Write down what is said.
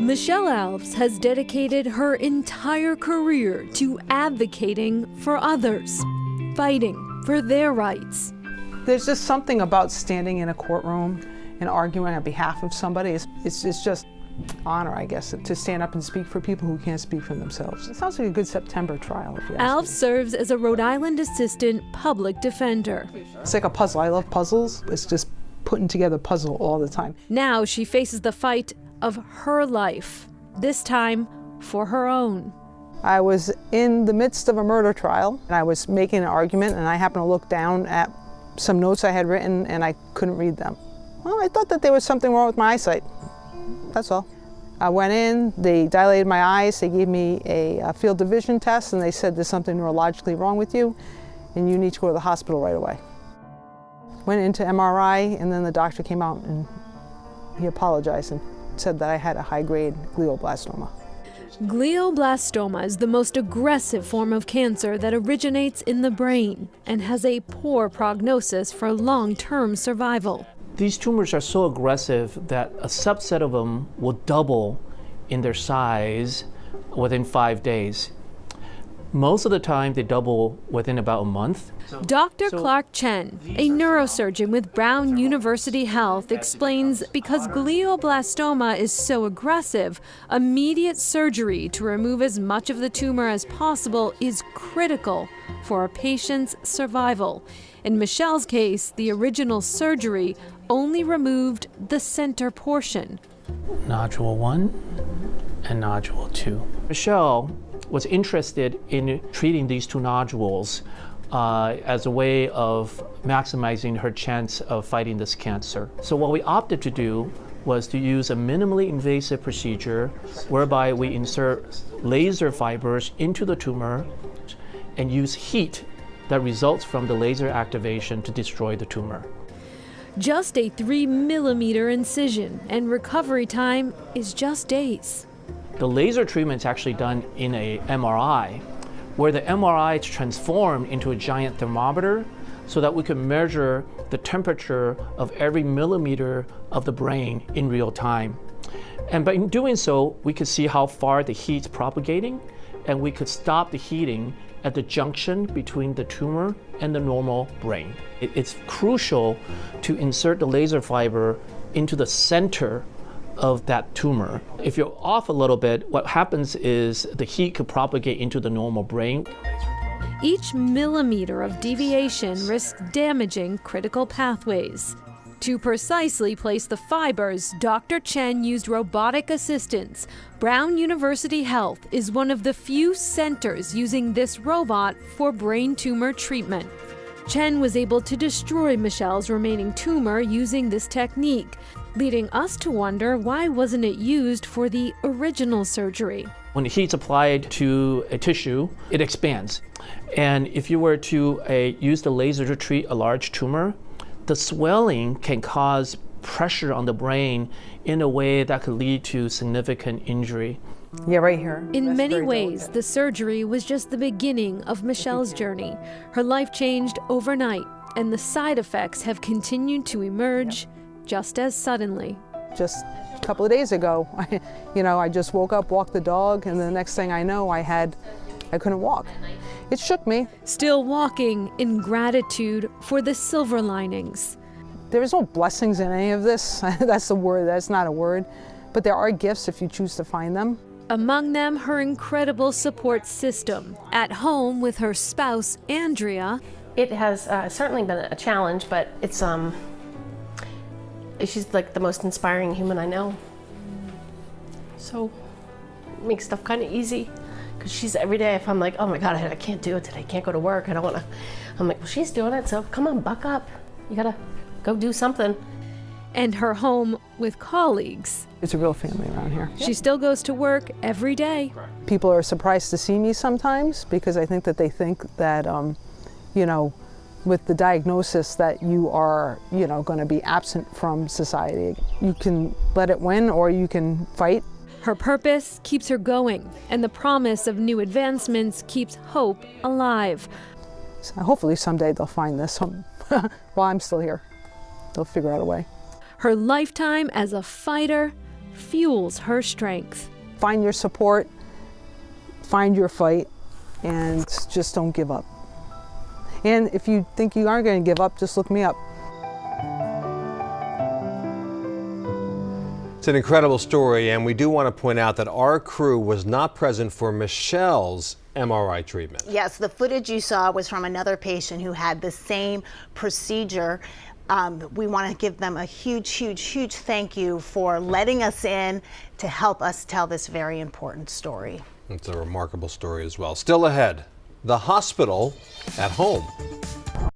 Michelle Alves has dedicated her entire career to advocating for others, fighting for their rights. There's just something about standing in a courtroom and arguing on behalf of somebody. It's just honor, I guess, to stand up and speak for people who can't speak for themselves. It sounds like a good September trial, if you ask Alves me. serves as a Rhode Island assistant public defender. It's like a puzzle. I love puzzles. It's just putting together a puzzle all the time. Now she faces the fight of her life, this time for her own. I was in the midst of a murder trial, and I was making an argument, and I happened to look down at some notes I had written, and I couldn't read them. Well, I thought that there was something wrong with my eyesight. That's all. I went in, they dilated my eyes, they gave me a field of vision test, and they said there's something neurologically wrong with you, and you need to go to the hospital right away. Went into MRI, and then the doctor came out and he apologized and said that I had a high-grade glioblastoma. Glioblastoma is the most aggressive form of cancer that originates in the brain and has a poor prognosis for long-term survival. These tumors are so aggressive that a subset of them will double in their size within 5 days. Most of the time, they double within about a month. Dr. Clark Chen, a neurosurgeon with Brown University Health, explains because glioblastoma is so aggressive, immediate surgery to remove as much of the tumor as possible is critical for a patient's survival. In Michelle's case, the original surgery only removed the center portion. Nodule 1 and nodule 2. Michelle was interested in treating these two nodules as a way of maximizing her chance of fighting this cancer. So what we opted to do was to use a minimally invasive procedure whereby we insert laser fibers into the tumor and use heat that results from the laser activation to destroy the tumor. Just a 3-millimeter incision, and recovery time is just days. The laser treatment is actually done in a MRI, where the MRI is transformed into a giant thermometer so that we can measure the temperature of every millimeter of the brain in real time. And by doing so, we could see how far the heat's propagating, and we could stop the heating at the junction between the tumor and the normal brain. It's crucial to insert the laser fiber into the center of that tumor. If you're off a little bit, what happens is the heat could propagate into the normal brain. Each millimeter of deviation risks damaging critical pathways. To precisely place the fibers, Dr. Chen used robotic assistance. Brown University Health is one of the few centers using this robot for brain tumor treatment. Chen was able to destroy Michelle's remaining tumor using this technique, leading us to wonder why wasn't it used for the original surgery. When the heat's applied to a tissue, it expands. And if you were to use the laser to treat a large tumor, the swelling can cause pressure on the brain in a way that could lead to significant injury. Yeah, right here. In many ways, the surgery was just the beginning of Michelle's journey. Her life changed overnight, and the side effects have continued to emerge just as suddenly. Just a couple of days ago, I just woke up, walked the dog, and the next thing I know, I couldn't walk. It shook me. Still walking in gratitude for the silver linings. There is no blessings in any of this. That's the word, that's not a word. But there are gifts if you choose to find them. Among them, her incredible support system. At home with her spouse, Andrea. It has certainly been a challenge, but it's she's like the most inspiring human I know. So it makes stuff kind of easy. Because she's every day, if I'm like, oh my God, I can't do it today, I can't go to work, I don't want to. I'm like, well, she's doing it, so come on, buck up. You gotta go do something. And her home with colleagues. It's a real family around here. She still goes to work every day. People are surprised to see me sometimes because I think that they think that, with the diagnosis that you are, going to be absent from society. You can let it win or you can fight. Her purpose keeps her going, and the promise of new advancements keeps hope alive. So hopefully someday they'll find this while I'm still here. They'll figure out a way. Her lifetime as a fighter fuels her strength. Find your support, find your fight, and just don't give up. And if you think you are going to give up, just look me up. It's an incredible story, and we do want to point out that our crew was not present for Michelle's MRI treatment. Yes, the footage you saw was from another patient who had the same procedure. We want to give them a huge, huge, huge thank you for letting us in to help us tell this very important story. It's a remarkable story as well. Still ahead, the hospital at home.